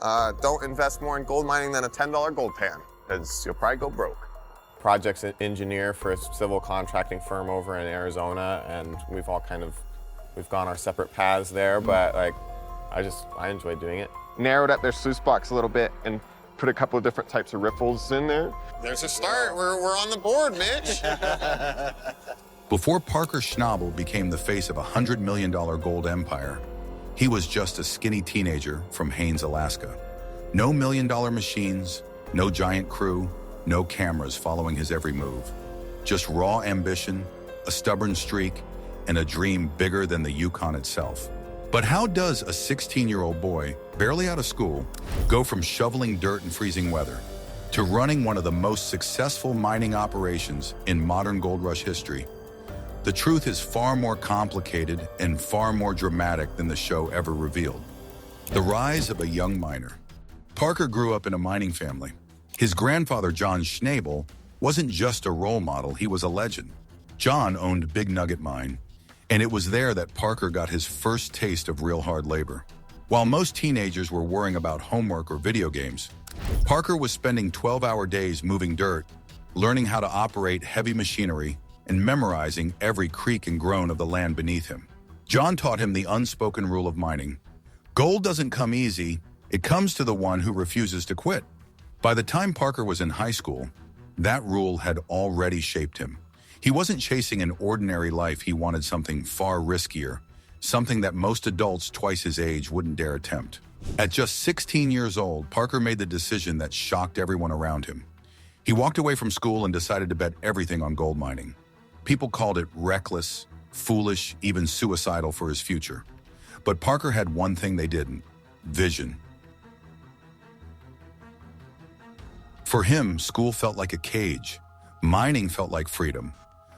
Don't invest more in gold mining than a $10 gold pan, because you'll probably go broke. Projects engineer for a civil contracting firm over in Arizona, and we've gone our separate paths there, but like, I enjoy doing it. Narrowed up their sluice box a little bit and put a couple of different types of riffles in there. There's a start. We're on the board, Mitch. Before Parker Schnabel became the face of a $100 million gold empire, he was just a skinny teenager from Haines, Alaska. No million-dollar machines, no giant crew, no cameras following his every move. Just raw ambition, a stubborn streak, and a dream bigger than the Yukon itself. But how does a 16-year-old boy, barely out of school, go from shoveling dirt in freezing weather to running one of the most successful mining operations in modern gold rush history? The truth is far more complicated and far more dramatic than the show ever revealed. The rise of a young miner. Parker grew up in a mining family. His grandfather, John Schnabel, wasn't just a role model, he was a legend. John owned Big Nugget Mine, and it was there that Parker got his first taste of real hard labor. While most teenagers were worrying about homework or video games, Parker was spending 12-hour days moving dirt, learning how to operate heavy machinery, and memorizing every creak and groan of the land beneath him. John taught him the unspoken rule of mining. Gold doesn't come easy, it comes to the one who refuses to quit. By the time Parker was in high school, that rule had already shaped him. He wasn't chasing an ordinary life, he wanted something far riskier, something that most adults twice his age wouldn't dare attempt. At just 16 years old, Parker made the decision that shocked everyone around him. He walked away from school and decided to bet everything on gold mining. People called it reckless, foolish, even suicidal for his future. But Parker had one thing they didn't: vision. For him, school felt like a cage. Mining felt like freedom.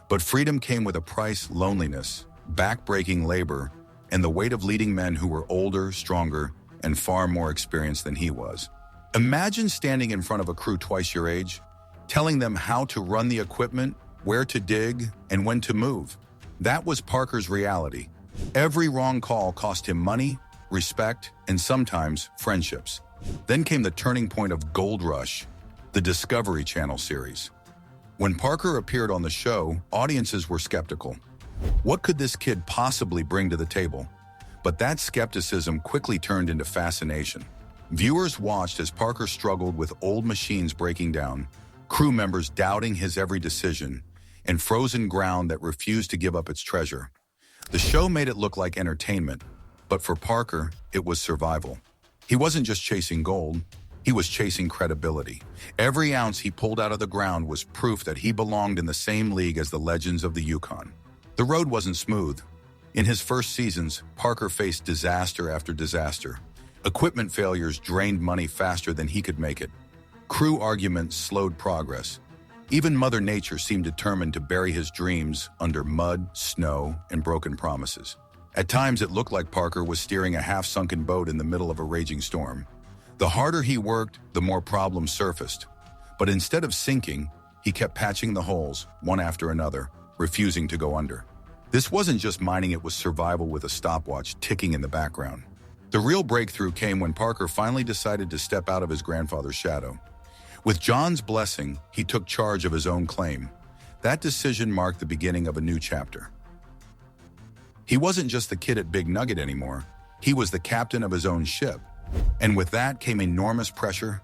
But freedom came with a price: loneliness, back-breaking labor, and the weight of leading men who were older, stronger, and far more experienced than he was. Imagine standing in front of a crew twice your age, telling them how to run the equipment, where to dig, and when to move. That was Parker's reality. Every wrong call cost him money, respect, and sometimes friendships. Then came the turning point of Gold Rush, the Discovery Channel series. When Parker appeared on the show, audiences were skeptical. What could this kid possibly bring to the table? But that skepticism quickly turned into fascination. Viewers watched as Parker struggled with old machines breaking down, crew members doubting his every decision, and frozen ground that refused to give up its treasure. The show made it look like entertainment, but for Parker, it was survival. He wasn't just chasing gold, he was chasing credibility. Every ounce he pulled out of the ground was proof that he belonged in the same league as the legends of the Yukon. The road wasn't smooth. In his first seasons, Parker faced disaster after disaster. Equipment failures drained money faster than he could make it. Crew arguments slowed progress. Even Mother Nature seemed determined to bury his dreams under mud, snow, and broken promises. At times, it looked like Parker was steering a half-sunken boat in the middle of a raging storm. The harder he worked, the more problems surfaced. But instead of sinking, he kept patching the holes, one after another, refusing to go under. This wasn't just mining, it was survival with a stopwatch ticking in the background. The real breakthrough came when Parker finally decided to step out of his grandfather's shadow. With John's blessing, he took charge of his own claim. That decision marked the beginning of a new chapter. He wasn't just the kid at Big Nugget anymore. He was the captain of his own ship. And with that came enormous pressure.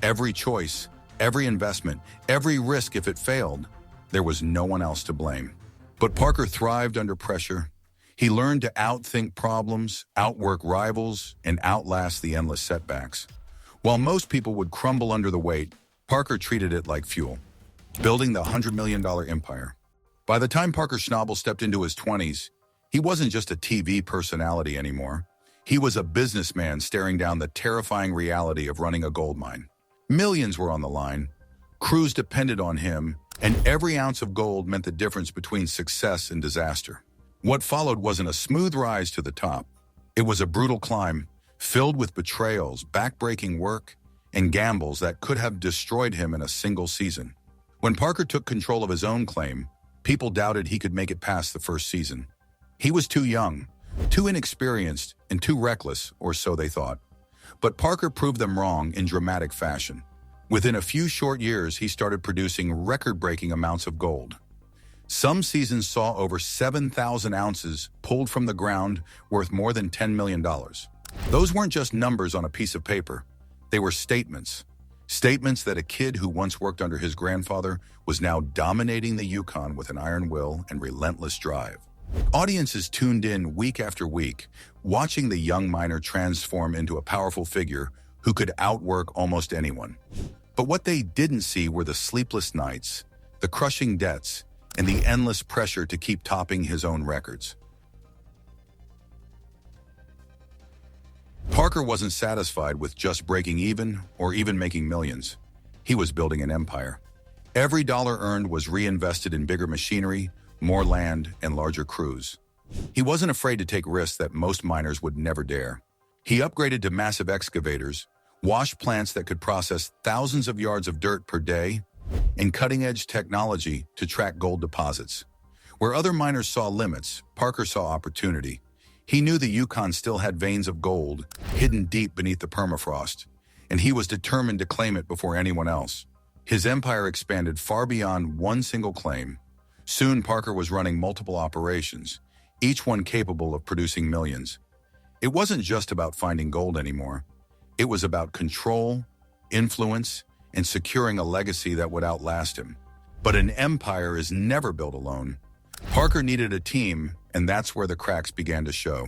Every choice, every investment, every risk, if it failed, there was no one else to blame. But Parker thrived under pressure. He learned to outthink problems, outwork rivals, and outlast the endless setbacks. While most people would crumble under the weight, Parker treated it like fuel, building the $100 million empire. By the time Parker Schnabel stepped into his 20s, he wasn't just a TV personality anymore. He was a businessman staring down the terrifying reality of running a gold mine. Millions were on the line, crews depended on him, and every ounce of gold meant the difference between success and disaster. What followed wasn't a smooth rise to the top. It was a brutal climb, filled with betrayals, back-breaking work, and gambles that could have destroyed him in a single season. When Parker took control of his own claim, people doubted he could make it past the first season. He was too young, too inexperienced, and too reckless, or so they thought. But Parker proved them wrong in dramatic fashion. Within a few short years, he started producing record-breaking amounts of gold. Some seasons saw over 7,000 ounces pulled from the ground worth more than $10 million. Those weren't just numbers on a piece of paper. They were statements. Statements that a kid who once worked under his grandfather was now dominating the Yukon with an iron will and relentless drive. Audiences tuned in week after week, watching the young miner transform into a powerful figure who could outwork almost anyone. But what they didn't see were the sleepless nights, the crushing debts, and the endless pressure to keep topping his own records. Parker wasn't satisfied with just breaking even or even making millions. He was building an empire. Every dollar earned was reinvested in bigger machinery, more land, and larger crews. He wasn't afraid to take risks that most miners would never dare. He upgraded to massive excavators, wash plants that could process thousands of yards of dirt per day, and cutting-edge technology to track gold deposits. Where other miners saw limits, Parker saw opportunity. He knew the Yukon still had veins of gold hidden deep beneath the permafrost, and he was determined to claim it before anyone else. His empire expanded far beyond one single claim. Soon, Parker was running multiple operations, each one capable of producing millions. It wasn't just about finding gold anymore. It was about control, influence, and securing a legacy that would outlast him. But an empire is never built alone. Parker needed a team, and that's where the cracks began to show.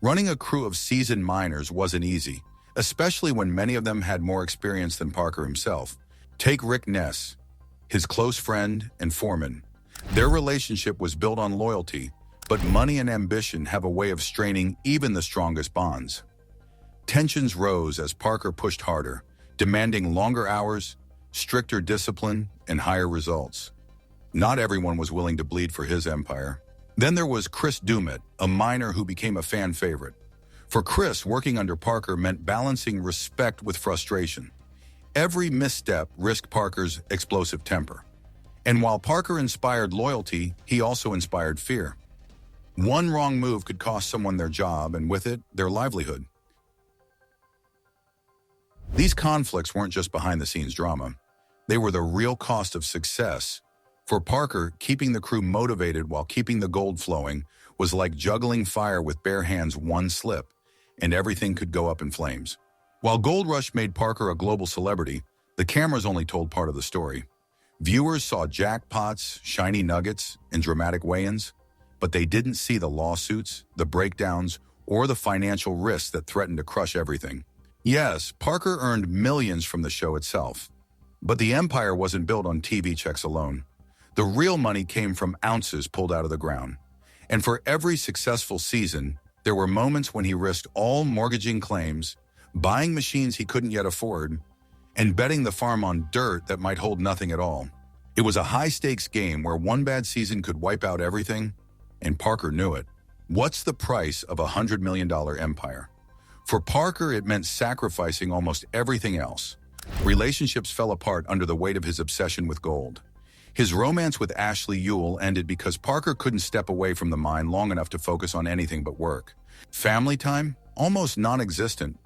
Running a crew of seasoned miners wasn't easy, especially when many of them had more experience than Parker himself. Take Rick Ness, his close friend and foreman. Their relationship was built on loyalty, but money and ambition have a way of straining even the strongest bonds. Tensions rose as Parker pushed harder, demanding longer hours, stricter discipline, and higher results. Not everyone was willing to bleed for his empire. Then there was Chris Dumit, a miner who became a fan favorite. For Chris, working under Parker meant balancing respect with frustration. Every misstep risked Parker's explosive temper. And while Parker inspired loyalty, he also inspired fear. One wrong move could cost someone their job, and with it, their livelihood. These conflicts weren't just behind-the-scenes drama. They were the real cost of success. For Parker, keeping the crew motivated while keeping the gold flowing was like juggling fire with bare hands. One slip, and everything could go up in flames. While Gold Rush made Parker a global celebrity, the cameras only told part of the story. Viewers saw jackpots, shiny nuggets, and dramatic weigh-ins, but they didn't see the lawsuits, the breakdowns, or the financial risks that threatened to crush everything. Yes, Parker earned millions from the show itself, but the empire wasn't built on TV checks alone. The real money came from ounces pulled out of the ground. And for every successful season, there were moments when he risked all mortgaging claims, buying machines he couldn't yet afford, and betting the farm on dirt that might hold nothing at all. It was a high-stakes game where one bad season could wipe out everything, and Parker knew it. What's the price of a $100 million empire? For Parker, it meant sacrificing almost everything else. Relationships fell apart under the weight of his obsession with gold. His romance with Ashley Ewell ended because Parker couldn't step away from the mine long enough to focus on anything but work. Family time? Almost non-existent.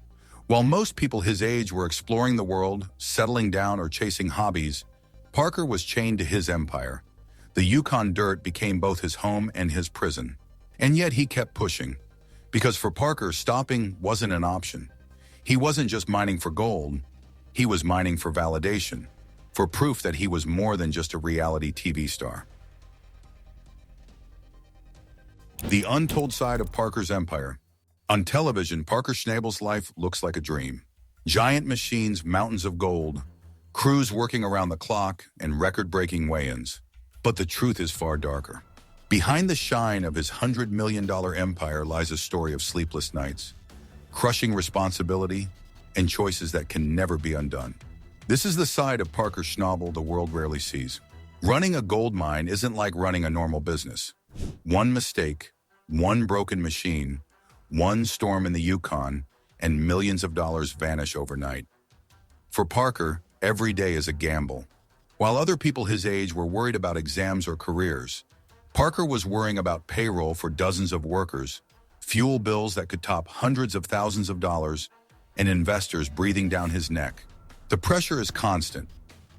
While most people his age were exploring the world, settling down, or chasing hobbies, Parker was chained to his empire. The Yukon dirt became both his home and his prison. And yet he kept pushing. Because for Parker, stopping wasn't an option. He wasn't just mining for gold. He was mining for validation, for proof that he was more than just a reality TV star. The untold side of Parker's empire. On television, Parker Schnabel's life looks like a dream. Giant machines, mountains of gold, crews working around the clock, and record-breaking weigh-ins. But the truth is far darker. Behind the shine of his $100 million empire lies a story of sleepless nights, crushing responsibility, and choices that can never be undone. This is the side of Parker Schnabel the world rarely sees. Running a gold mine isn't like running a normal business. One mistake, one broken machine, one storm in the Yukon, and millions of dollars vanish overnight. For Parker, every day is a gamble. While other people his age were worried about exams or careers, Parker was worrying about payroll for dozens of workers, fuel bills that could top hundreds of thousands of dollars, and investors breathing down his neck. The pressure is constant.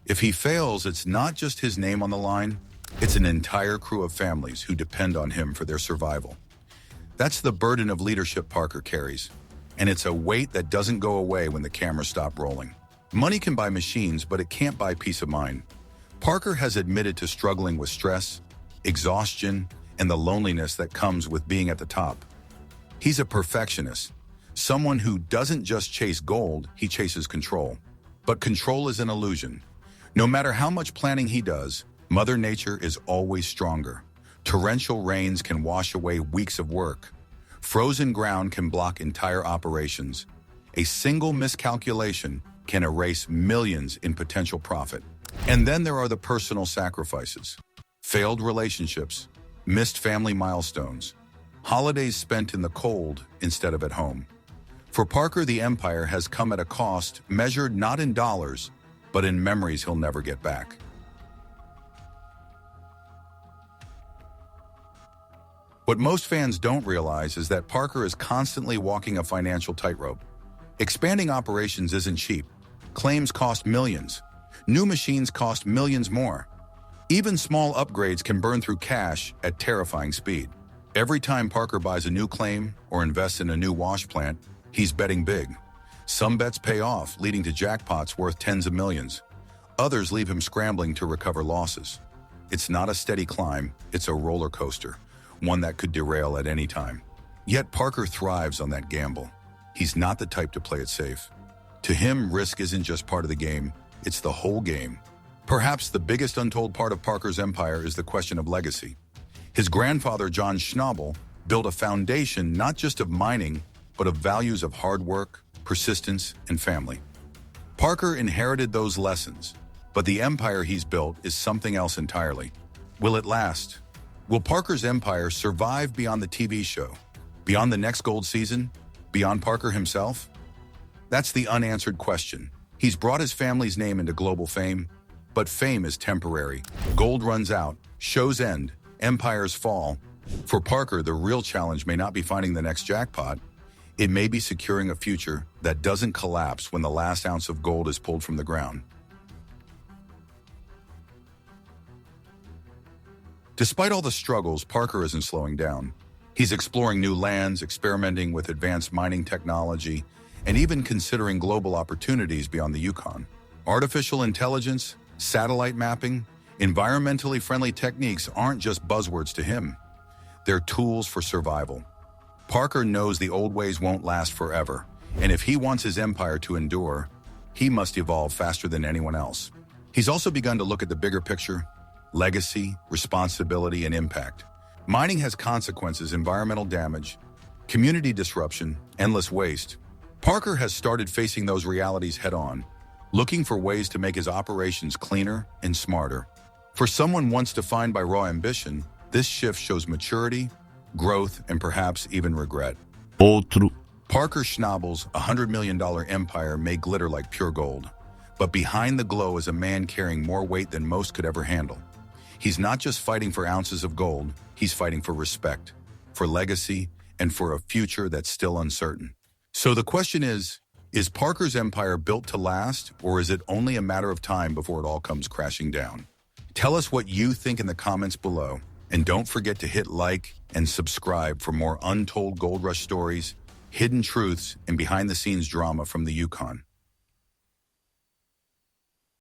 If he fails, it's not just his name on the line, it's an entire crew of families who depend on him for their survival. That's the burden of leadership Parker carries, and it's a weight that doesn't go away when the cameras stop rolling. Money can buy machines, but it can't buy peace of mind. Parker has admitted to struggling with stress, exhaustion, and the loneliness that comes with being at the top. He's a perfectionist, someone who doesn't just chase gold, he chases control. But control is an illusion. No matter how much planning he does, Mother Nature is always stronger. Torrential rains can wash away weeks of work. Frozen ground can block entire operations. A single miscalculation can erase millions in potential profit. And then there are the personal sacrifices. Failed relationships, missed family milestones, holidays spent in the cold instead of at home. For Parker, the empire has come at a cost measured not in dollars, but in memories he'll never get back. What most fans don't realize is that Parker is constantly walking a financial tightrope. Expanding operations isn't cheap. Claims cost millions. New machines cost millions more. Even small upgrades can burn through cash at terrifying speed. Every time Parker buys a new claim or invests in a new wash plant, he's betting big. Some bets pay off, leading to jackpots worth tens of millions. Others leave him scrambling to recover losses. It's not a steady climb, it's a roller coaster, one that could derail at any time. Yet Parker thrives on that gamble. He's not the type to play it safe. To him, risk isn't just part of the game, it's the whole game. Perhaps the biggest untold part of Parker's empire is the question of legacy. His grandfather, John Schnabel, built a foundation not just of mining, but of values of hard work, persistence, and family. Parker inherited those lessons, but the empire he's built is something else entirely. Will it last? Will Parker's empire survive beyond the TV show? Beyond the next gold season? Beyond Parker himself? That's the unanswered question. He's brought his family's name into global fame, but fame is temporary. Gold runs out, shows end, empires fall. For Parker, the real challenge may not be finding the next jackpot. It may be securing a future that doesn't collapse when the last ounce of gold is pulled from the ground. Despite all the struggles, Parker isn't slowing down. He's exploring new lands, experimenting with advanced mining technology, and even considering global opportunities beyond the Yukon. Artificial intelligence, satellite mapping, environmentally friendly techniques aren't just buzzwords to him. They're tools for survival. Parker knows the old ways won't last forever, and if he wants his empire to endure, he must evolve faster than anyone else. He's also begun to look at the bigger picture: legacy, responsibility, and impact. Mining has consequences: environmental damage, community disruption, endless waste. Parker has started facing those realities head-on, looking for ways to make his operations cleaner and smarter. For someone once defined by raw ambition, this shift shows maturity, growth, and perhaps even regret. Parker Schnabel's $100 million empire may glitter like pure gold, but behind the glow is a man carrying more weight than most could ever handle. He's not just fighting for ounces of gold, he's fighting for respect, for legacy, and for a future that's still uncertain. So the question is Parker's empire built to last, or is it only a matter of time before it all comes crashing down? Tell us what you think in the comments below, and don't forget to hit like and subscribe for more untold gold rush stories, hidden truths, and behind-the-scenes drama from the Yukon.